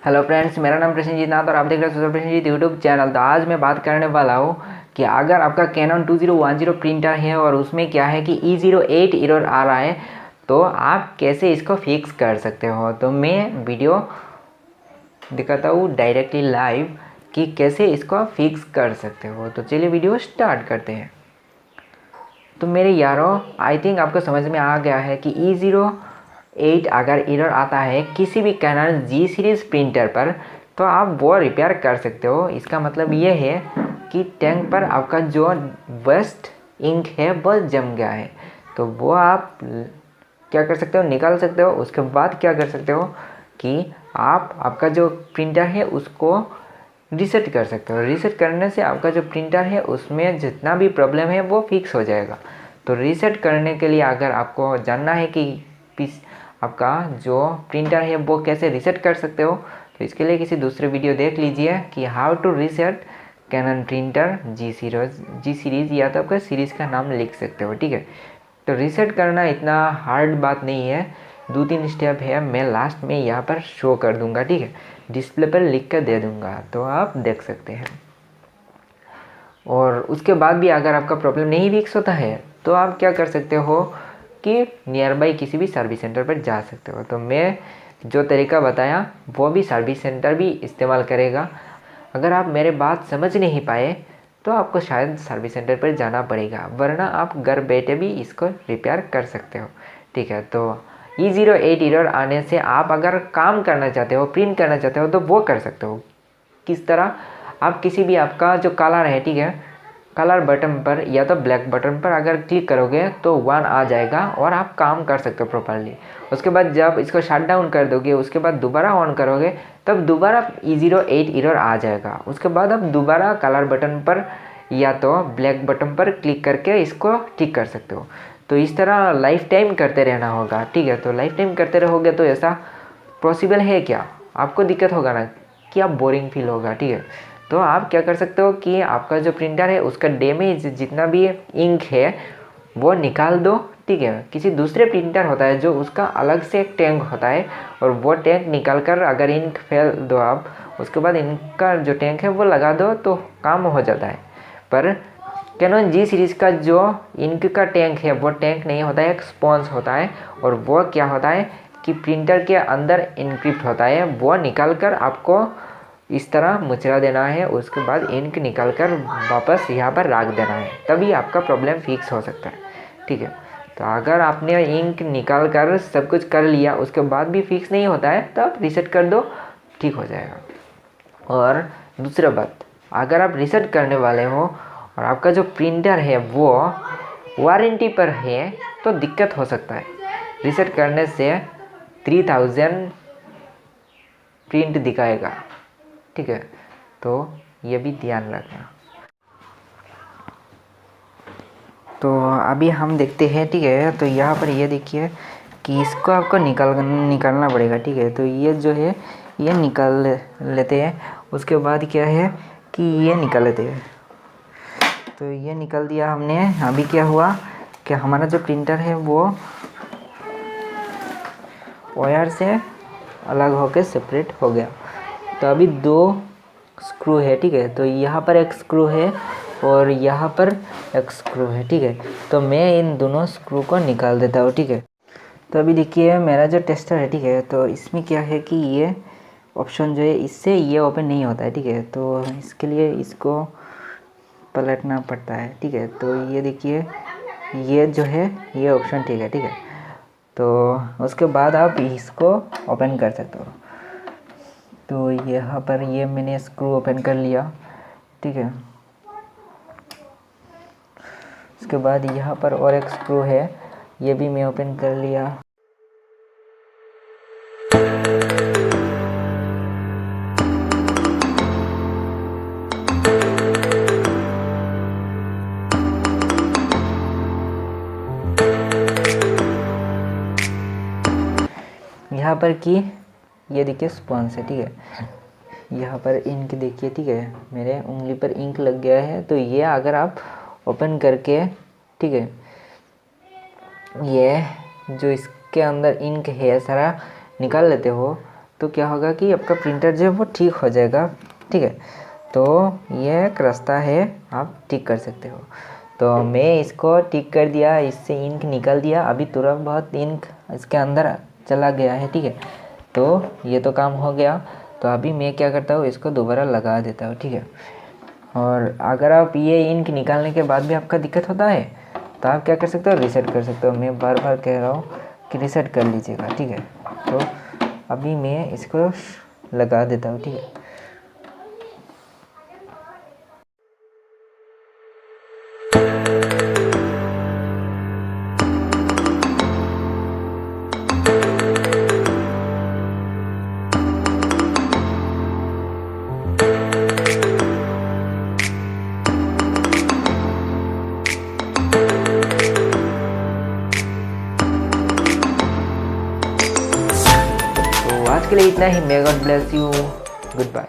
Hello friends, मेरा नाम प्रसेनजीत नाथ और आप देख रहे हैं सोशल प्रसेनजीत यूट्यूब चैनल। तो आज मैं बात करने वाला हूँ कि अगर आपका कैनन 2010 प्रिंटर है और उसमें क्या है कि E08 एरर आ रहा है, तो आप कैसे इसको फिक्स कर सकते हो। तो मैं वीडियो दिखाता हूँ डायरेक्टली लाइव कि कैसे इसको फिक्स कर सकते हो। तो चलिए वीडियो स्टार्ट करते हैं। तो मेरे यारों, आई थिंक आपको समझ में आ गया है कि E08 अगर एरर आता है किसी भी कैनन G सीरीज़ प्रिंटर पर, तो आप वो रिपेयर कर सकते हो। इसका मतलब ये है कि टैंक पर आपका जो वेस्ट इंक है वो जम गया है, तो वो आप क्या कर सकते हो, निकाल सकते हो। उसके बाद क्या कर सकते हो कि आप आपका जो प्रिंटर है उसको रीसेट कर सकते हो। रीसेट करने से आपका जो प्रिंटर है उसमें जितना भी प्रॉब्लम है वो फिक्स हो जाएगा। तो रीसेट करने के लिए अगर आपको जानना है कि आपका जो प्रिंटर है वो कैसे रीसेट कर सकते हो, तो इसके लिए किसी दूसरे वीडियो देख लीजिए कि how to reset Canon printer G series, या तो आपका सीरीज़ का नाम लिख सकते हो, ठीक है। तो रीसेट करना इतना हार्ड बात नहीं है, 2-3 स्टेप है, मैं लास्ट में यहाँ पर शो कर दूंगा, ठीक है। डिस्प्ले पर लिख कर दे दूंगा तो आप देख सकते हैं। और उसके बाद भी अगर आपका प्रॉब्लम नहीं फिक्स होता है तो आप क्या कर सकते हो कि नियर बाई किसी भी सर्विस सेंटर पर जा सकते हो। तो मैं जो तरीका बताया वो भी सर्विस सेंटर भी इस्तेमाल करेगा। अगर आप मेरे बात समझ नहीं पाए तो आपको शायद सर्विस सेंटर पर जाना पड़ेगा, वरना आप घर बैठे भी इसको रिपेयर कर सकते हो, ठीक है। तो E08 एरर आने से आप अगर काम करना चाहते हो, प्रिंट करना चाहते हो, तो वो कर सकते हो। किस तरह, आप किसी भी आपका जो कलर है, ठीक है, कलर बटन पर या तो ब्लैक बटन पर अगर क्लिक करोगे तो 1 आ जाएगा और आप काम कर सकते हो प्रॉपरली। उसके बाद जब इसको शट डाउन कर दोगे, उसके बाद दोबारा ऑन करोगे, तब दोबारा E08 एरर आ जाएगा। उसके बाद आप दोबारा कलर बटन पर या तो ब्लैक बटन पर क्लिक करके इसको ठीक कर सकते हो। तो इस तरह लाइफ टाइम करते रहना होगा, ठीक है। तो लाइफ टाइम करते रहोगे तो ऐसा पॉसिबल है क्या? आपको दिक्कत होगा ना कि आप बोरिंग फील होगा, ठीक है। तो आप क्या कर सकते हो कि आपका जो प्रिंटर है उसका डैमेज जितना भी इंक है वो निकाल दो, ठीक है। किसी दूसरे प्रिंटर होता है जो उसका अलग से एक टैंक होता है, और वो टैंक निकाल कर अगर इंक फेल दो आप, उसके बाद इनका जो टैंक है वो लगा दो तो काम हो जाता है। पर कैनन जी सीरीज़ का जो इंक का टैंक है वो टैंक नहीं होता है, एक स्पॉन्ज होता है। और वो क्या होता है कि प्रिंटर के अंदर इनक्रिप्ट होता है, वो निकाल कर आपको इस तरह मुचरा देना है। उसके बाद इंक निकाल कर वापस यहाँ पर रख देना है, तभी आपका प्रॉब्लम फिक्स हो सकता है, ठीक है। तो अगर आपने इंक निकाल कर सब कुछ कर लिया उसके बाद भी फिक्स नहीं होता है, तो आप रीसेट कर दो, ठीक हो जाएगा। और दूसरा बात, अगर आप रीसेट करने वाले हो और आपका जो प्रिंटर है वो वारंटी पर है, तो दिक्कत हो सकता है। रीसेट करने से 3000 प्रिंट दिखाएगा, ठीक है। तो ये भी ध्यान रखना। तो अभी हम देखते हैं, ठीक है। तो यहाँ पर ये देखिए कि इसको आपको निकालना पड़ेगा, ठीक है। तो ये जो है ये निकाल लेते हैं। उसके बाद क्या है कि ये निकाल लेते हैं। तो ये निकाल दिया हमने। अभी क्या हुआ कि हमारा जो प्रिंटर है वो वायर से अलग होकर सेपरेट हो गया। तो अभी 2 स्क्रू है, ठीक है। तो यहाँ पर एक स्क्रू है और यहाँ पर एक स्क्रू है, ठीक है। तो मैं इन दोनों स्क्रू को निकाल देता हूँ, ठीक है। तो अभी देखिए मेरा जो टेस्टर है, ठीक है, तो इसमें क्या है कि ये ऑप्शन जो है इससे ये ओपन नहीं होता है, ठीक है। तो इसके लिए इसको पलटना पड़ता है, ठीक है। तो ये देखिए ये जो है ये ऑप्शन, ठीक है, ठीक है। तो उसके बाद आप इसको ओपन कर सकते हो। तो यहाँ पर ये मैंने स्क्रू ओपन कर लिया, ठीक है। उसके बाद यहाँ पर और एक स्क्रू है, ये भी मैं ओपन कर लिया। यहाँ पर कि ये देखिए स्पॉन्ज है, ठीक है। यहाँ पर इंक देखिए, ठीक है, मेरे उंगली पर इंक लग गया है। तो ये अगर आप ओपन करके, ठीक है, ये जो इसके अंदर इंक है सारा निकाल लेते हो, तो क्या होगा कि आपका प्रिंटर जो है वो ठीक हो जाएगा। ठीक है, तो ये एक रास्ता है, आप ठीक कर सकते हो। तो मैं इसको ठीक कर दिया, इससे इंक निकल दिया, अभी तुरंत बहुत इंक इसके अंदर चला गया है। ठीक है, तो ये तो काम हो गया। तो अभी मैं क्या करता हूँ, इसको दोबारा लगा देता हूँ। ठीक है, और अगर आप ये इंक निकालने के बाद भी आपका दिक्कत होता है तो आप क्या कर सकते हो, रीसेट कर सकते हो। मैं बार बार कह रहा हूँ कि रीसेट कर लीजिएगा। ठीक है, तो अभी मैं इसको लगा देता हूँ। ठीक है, तो आज के लिए इतना ही। May God bless you, good bye.